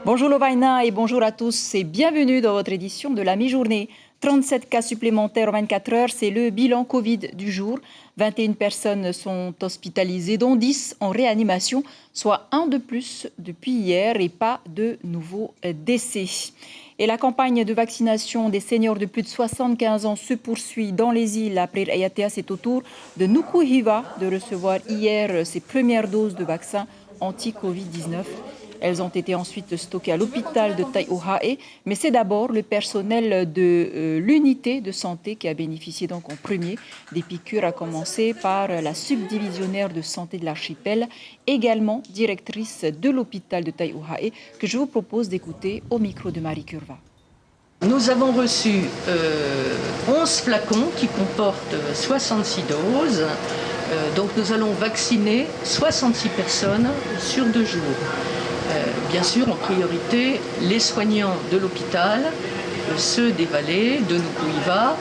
Bonjour Lovaina et bonjour à tous et bienvenue dans votre édition de la mi-journée. 37 cas supplémentaires en 24 heures, c'est le bilan Covid du jour. 21 personnes sont hospitalisées, dont 10 en réanimation, soit un de plus depuis hier et pas de nouveaux décès. Et la campagne de vaccination des seniors de plus de 75 ans se poursuit dans les îles. Après Ayatea, c'est au tour de Nukuhiva de recevoir hier ses premières doses de vaccin anti-Covid-19. Elles ont été ensuite stockées à l'hôpital de Tai'ohae, mais c'est d'abord le personnel de l'unité de santé qui a bénéficié donc en premier des piqûres, à commencer par la subdivisionnaire de santé de l'archipel, également directrice de l'hôpital de Tai'ohae, que je vous propose d'écouter au micro de Marie Curva. Nous avons reçu 11 flacons qui comportent 66 doses. Donc nous allons vacciner 66 personnes sur 2 jours. Bien sûr, en priorité, les soignants de l'hôpital, ceux des vallées, de Nukuhiva,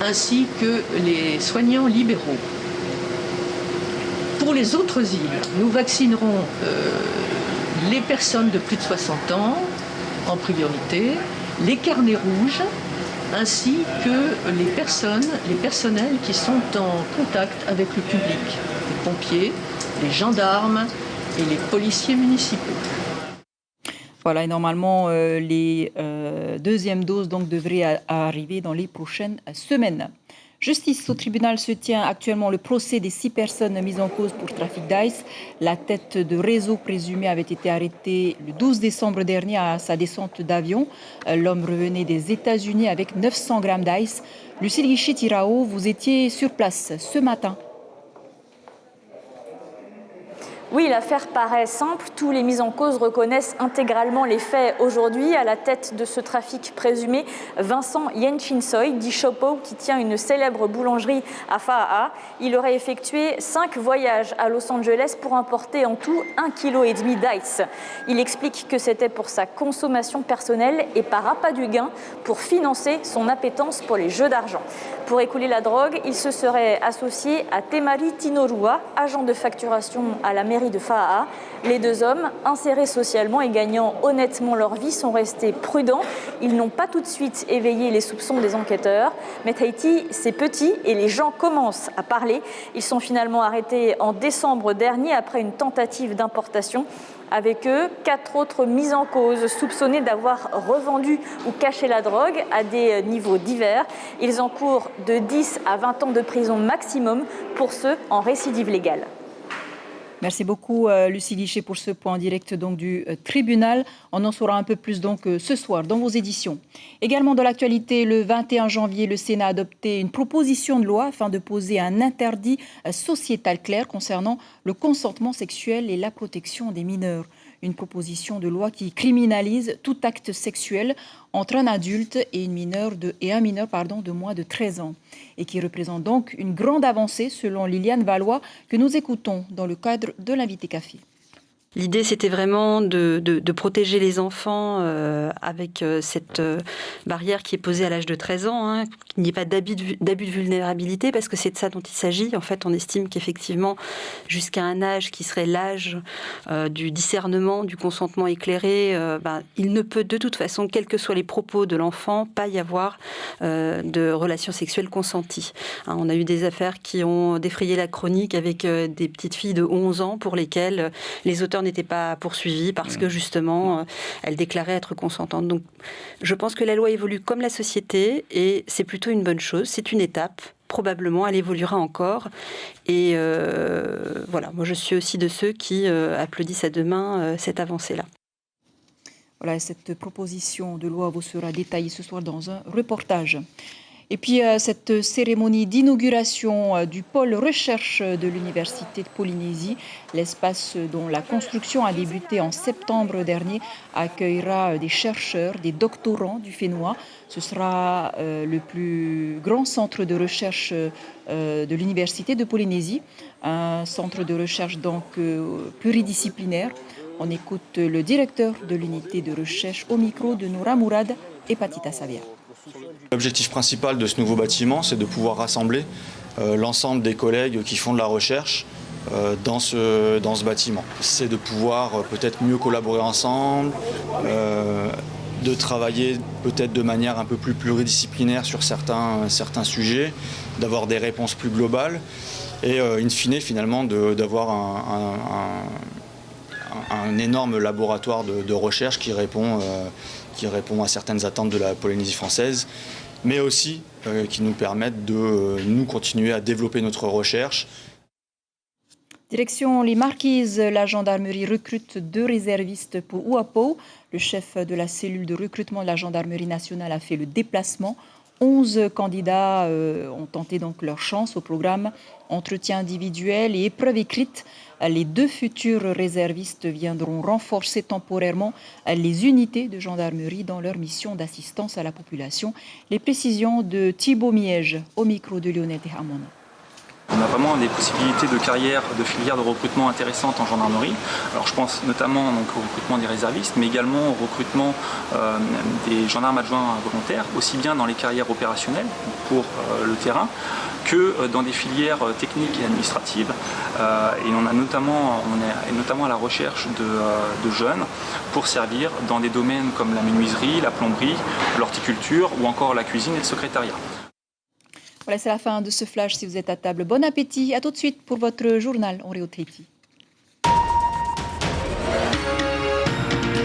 ainsi que les soignants libéraux. Pour les autres îles, nous vaccinerons les personnes de plus de 60 ans en priorité, les carnets rouges, ainsi que les personnels qui sont en contact avec le public, les pompiers, les gendarmes et les policiers municipaux. Voilà, et normalement, les deuxièmes doses donc, devraient arriver dans les prochaines semaines. Justice au tribunal se tient actuellement le procès des 6 personnes mises en cause pour trafic d'ice. La tête de réseau présumé avait été arrêtée le 12 décembre dernier à sa descente d'avion. L'homme revenait des États-Unis avec 900 grammes d'ice. Lucille Guichet-Tirao, vous étiez sur place ce matin. Oui, l'affaire paraît simple. Tous les mis en cause reconnaissent intégralement les faits aujourd'hui. À la tête de ce trafic présumé, Vincent Yenchinsoy, dit Chopo, qui tient une célèbre boulangerie à Fa'a. Il aurait effectué 5 voyages à Los Angeles pour importer en tout 1,5 kg d'ice. Il explique que c'était pour sa consommation personnelle et par appât du gain pour financer son appétence pour les jeux d'argent. Pour écouler la drogue, il se serait associé à Temari Tinorua, agent de facturation à la mairie de Fa'a. Les 2 hommes, insérés socialement et gagnant honnêtement leur vie, sont restés prudents. Ils n'ont pas tout de suite éveillé les soupçons des enquêteurs. Mais Tahiti, c'est petit et les gens commencent à parler. Ils sont finalement arrêtés en décembre dernier après une tentative d'importation. Avec eux, 4 autres mis en cause soupçonnés d'avoir revendu ou caché la drogue à des niveaux divers. Ils encourent de 10 à 20 ans de prison maximum pour ceux en récidive légale. Merci beaucoup Lucie Guichet pour ce point direct donc, du tribunal. On en saura un peu plus donc, ce soir dans vos éditions. Également dans l'actualité, le 21 janvier, le Sénat a adopté une proposition de loi afin de poser un interdit sociétal clair concernant le consentement sexuel et la protection des mineurs. Une proposition de loi qui criminalise tout acte sexuel entre un adulte et un mineur de moins de 13 ans et qui représente donc une grande avancée selon Liliane Valois que nous écoutons dans le cadre de l'invité café. L'idée, c'était vraiment de protéger les enfants avec cette barrière qui est posée à l'âge de 13 ans, qu'il n'y ait pas d'abus de vulnérabilité, parce que c'est de ça dont il s'agit. En fait, on estime qu'effectivement, jusqu'à un âge qui serait l'âge du discernement, du consentement éclairé, il ne peut de toute façon, quels que soient les propos de l'enfant, pas y avoir de relations sexuelles consenties. On a eu des affaires qui ont défrayé la chronique avec des petites filles de 11 ans pour lesquelles les auteurs n'étaient pas poursuivis parce que justement elles déclaraient être consentantes. Donc je pense que la loi évolue comme la société et c'est plutôt une bonne chose, c'est une étape. Probablement, elle évoluera encore. Et voilà, moi je suis aussi de ceux qui applaudissent à deux mains cette avancée-là. Voilà, cette proposition de loi vous sera détaillée ce soir dans un reportage. Et puis cette cérémonie d'inauguration du pôle recherche de l'Université de Polynésie, l'espace dont la construction a débuté en septembre dernier, accueillera des chercheurs, des doctorants du Fénois. Ce sera le plus grand centre de recherche de l'Université de Polynésie, un centre de recherche donc pluridisciplinaire. On écoute le directeur de l'unité de recherche au micro de Noura Mourad et Patita Savia. L'objectif principal de ce nouveau bâtiment, c'est de pouvoir rassembler l'ensemble des collègues qui font de la recherche dans ce bâtiment. C'est de pouvoir peut-être mieux collaborer ensemble, de travailler peut-être de manière un peu plus pluridisciplinaire sur certains sujets, d'avoir des réponses plus globales et in fine finalement d'avoir un énorme laboratoire de recherche qui répond à certaines attentes de la Polynésie française, mais aussi qui nous permettent de nous continuer à développer notre recherche. Direction les Marquises, la gendarmerie recrute 2 réservistes pour Ouapou. Le chef de la cellule de recrutement de la gendarmerie nationale a fait le déplacement. 11 candidats ont tenté donc leur chance au programme entretien individuel et épreuve écrite. Les 2 futurs réservistes viendront renforcer temporairement les unités de gendarmerie dans leur mission d'assistance à la population. Les précisions de Thibaut Miège au micro de Lionel Hamon. On a vraiment des possibilités de carrière, de filières de recrutement intéressantes en gendarmerie. Alors je pense notamment donc, au recrutement des réservistes, mais également au recrutement des gendarmes adjoints volontaires, aussi bien dans les carrières opérationnelles pour le terrain que dans des filières techniques et administratives. Et on est notamment à la recherche de jeunes pour servir dans des domaines comme la menuiserie, la plomberie, l'horticulture ou encore la cuisine et le secrétariat. Voilà, c'est la fin de ce flash. Si vous êtes à table, bon appétit. À tout de suite pour votre journal en Réau Tahiti.